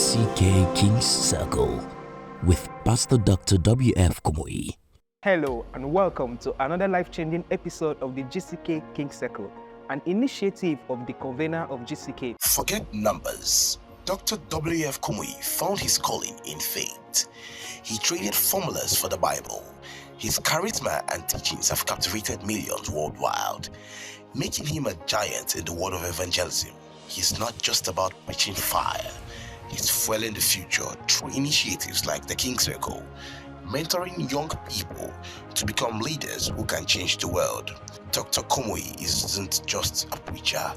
GCK-KC Circle with Pastor Dr. W.F Kumuyi. Hello and welcome to another life-changing episode of the GCK-KC Circle, an initiative of the convener of GCK. Forget numbers. Dr. W.F Kumuyi found his calling in faith. He traded formulas for the Bible. His charisma and teachings have captivated millions worldwide, making him a giant in the world of evangelism. He's not just about preaching fire. He's fueling the future through initiatives like the King Circle, mentoring young people to become leaders who can change the world. Dr. Kumuyi isn't just a preacher.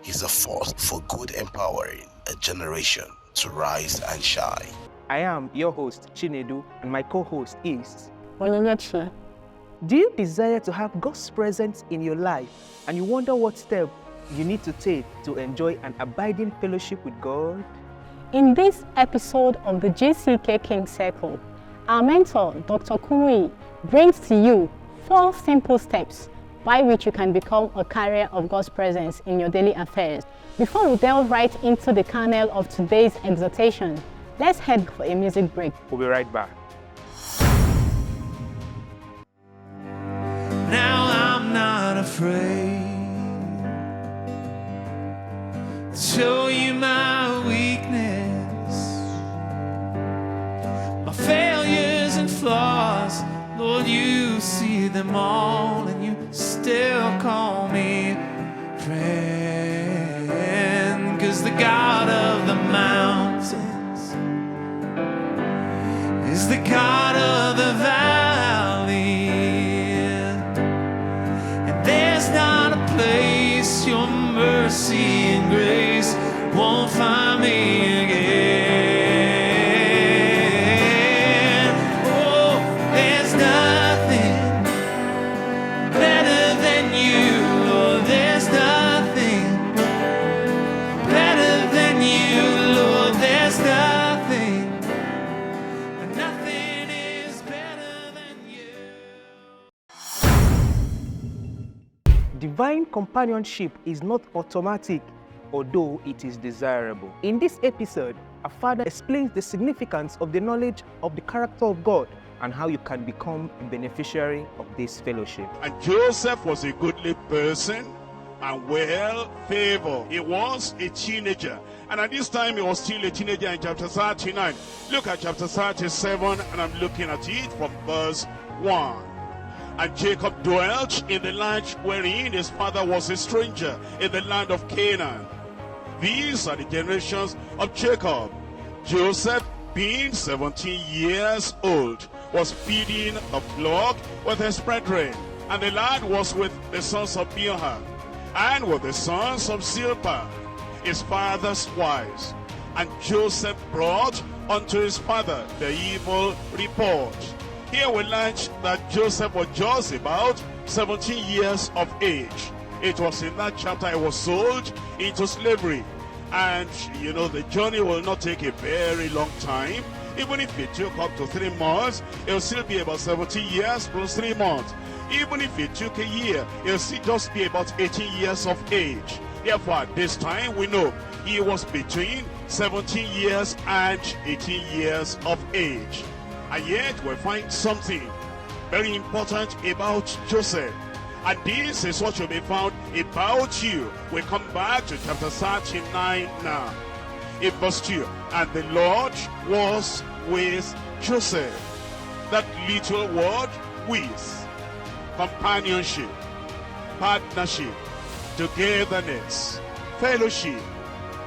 He's a force for good, empowering a generation to rise and shine. I am your host, Chinedu, and my co-host is Onyinyechi. Do you desire to have God's presence in your life and you wonder what step you need to take to enjoy an abiding fellowship with God? In this episode of the GCK-KC Circle, our mentor, Dr. Kumuyi, brings to you 4 simple steps by which you can become a carrier of God's presence in your daily affairs. Before we delve right into the kernel of today's exhortation, let's head for a music break. We'll be right back. Now I'm not afraid to show you my weakness, my failures and flaws. Lord, you see them all, and you still call me friend. 'Cause the God of the mountains is the God of the valley, and there's not a place your mercy and grace won't find me again. Oh, there's nothing better than you, Lord. There's nothing better than you, Lord. There's nothing, and nothing is better than you. Divine companionship is not automatic, although it is desirable. In this episode, our father explains the significance of the knowledge of the character of God and how you can become a beneficiary of this fellowship. And Joseph was a goodly person and well favored. He was a teenager, and at this time he was still a teenager. In chapter 39, look at chapter 37, and I'm looking at it from verse 1. And Jacob dwelt in the land wherein his father was a stranger, in the land of Canaan. These are the generations of Jacob. Joseph, being 17 years old, was feeding a flock with his brethren, and the lad was with the sons of Bilhah, and with the sons of Zilpah, his father's wives. And Joseph brought unto his father the evil report. Here we learn that Joseph was just about 17 years of age. It was in that chapter he was sold into slavery. And you know, the journey will not take a very long time. Even if it took up to 3 months, it will still be about 17 years plus 3 months. Even if it took a year, it will still just be about 18 years of age. Therefore, at this time, we know he was between 17 years and 18 years of age. And yet, we find something very important about Joseph. And this is what will be found about you. We come back to chapter 39 now. In verse 2, and the Lord was with Joseph. That little word, with. Companionship, partnership, togetherness, fellowship,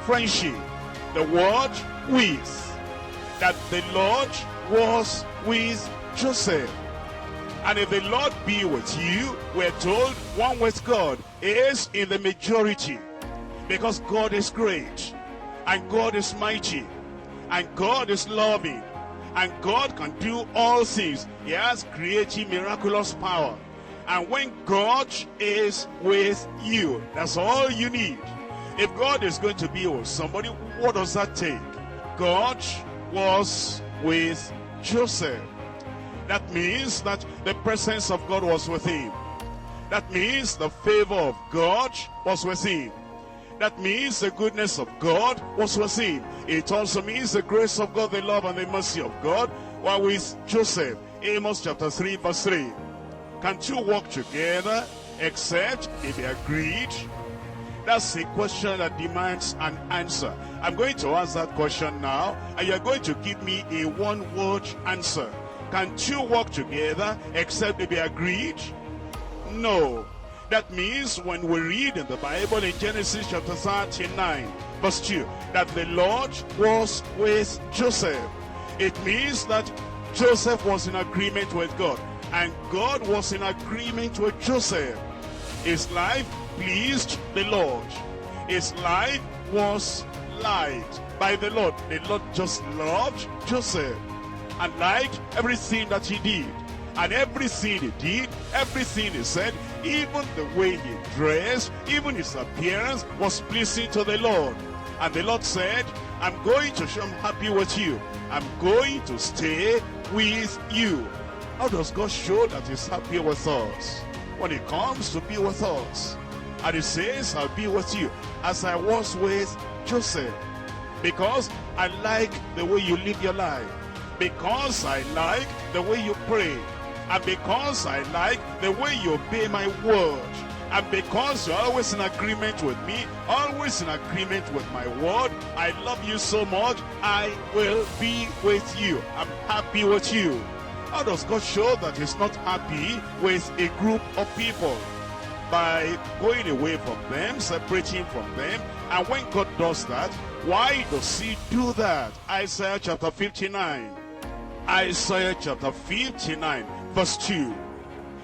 friendship. The word, with. That the Lord was with Joseph. And if the Lord be with you, we're told one with God is in the majority. Because God is great, and God is mighty, and God is loving, and God can do all things. He has creative, miraculous power. And when God is with you, that's all you need. If God is going to be with somebody, what does that take? God was with Joseph. That means that the presence of God was with him. That means the favor of God was with him. That means the goodness of God was with him. It also means the grace of God, the love and the mercy of God were with Joseph. Amos chapter 3 verse 3. Can two walk together except they be agreed? That's a question that demands an answer. I'm going to ask that question now, and you're going to give me a one-word answer. Can two walk together except they be agreed? No. That means when we read in the Bible in Genesis chapter 39 verse 2 that the Lord was with Joseph, it means that Joseph was in agreement with God and God was in agreement with Joseph. His life pleased the Lord. His life was liked by the Lord. The Lord just loved Joseph and liked everything that he did. And everything he did, everything he said, even the way he dressed, even his appearance was pleasing to the Lord. And the Lord said, I'm going to show I'm happy with you. I'm going to stay with you. How does God show that he's happy with us? When he comes to be with us. And he says, I'll be with you as I was with Joseph. Because I like the way you live your life. Because I like the way you pray. And because I like the way you obey my word. And because you're always in agreement with me, always in agreement with my word, I love you so much, I will be with you. I'm happy with you. How does God show that he's not happy with a group of people? By going away from them, separating from them. And when God does that, why does he do that? Isaiah chapter 59. Isaiah chapter 59 verse 2.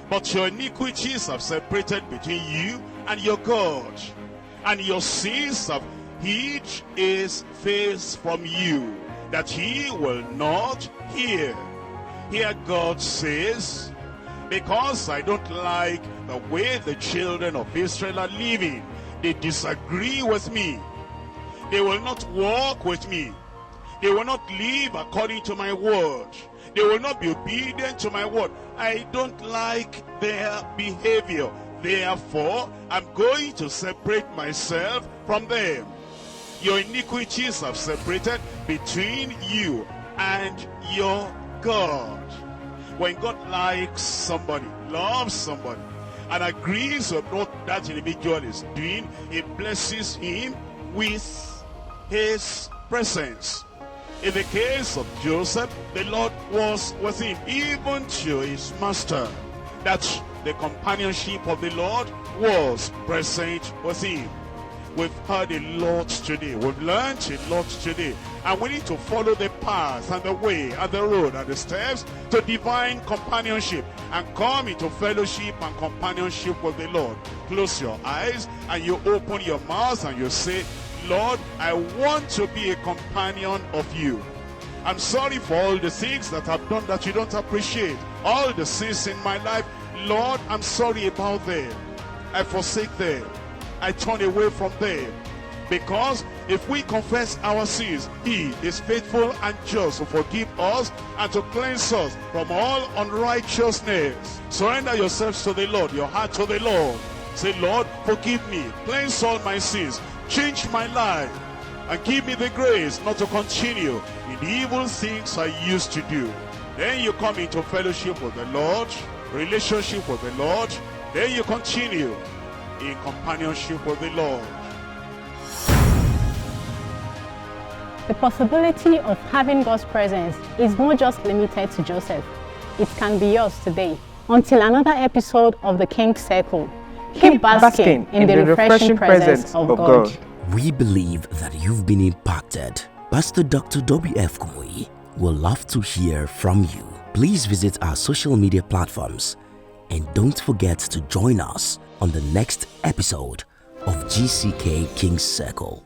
But your iniquities have separated between you and your God, and your sins have hid his face from you, that he will not hear. Here God says, because I don't like the way the children of Israel are living, they disagree with me. They will not walk with me. They will not live according to my word. They will not be obedient to my word. I don't like their behavior. Therefore, I'm going to separate myself from them. Your iniquities have separated between you and your God. When God likes somebody, loves somebody, and agrees with what that individual is doing, he blesses him with his presence. In the case of Joseph, the Lord was with him, even to his master. That the companionship of the Lord was present with him. We've heard a lot today. We've learned a lot today. And we need to follow the path and the way and the road and the steps to divine companionship and come into fellowship and companionship with the Lord. Close your eyes and you open your mouth and you say, Lord, I want to be a companion of you. I'm sorry for all the things that I've done that you don't appreciate. All the sins in my life, Lord, I'm sorry about them. I forsake them. I turn away from them. Because if we confess our sins, he is faithful and just to forgive us and to cleanse us from all unrighteousness. Surrender yourselves to the Lord, your heart to the Lord. Say, Lord, forgive me, cleanse all my sins, change my life, and give me the grace not to continue in the evil things I used to do. Then you come into fellowship with the Lord, relationship with the Lord. Then you continue in companionship with the Lord. The possibility of having God's presence is not just limited to Joseph. It can be yours today. Until another episode of the King's Circle, keep basking in the refreshing presence of God. We believe that you've been impacted. Pastor Dr. W.F Kumuyi will love to hear from you. Please visit our social media platforms and don't forget to join us on the next episode of GCK King's Circle.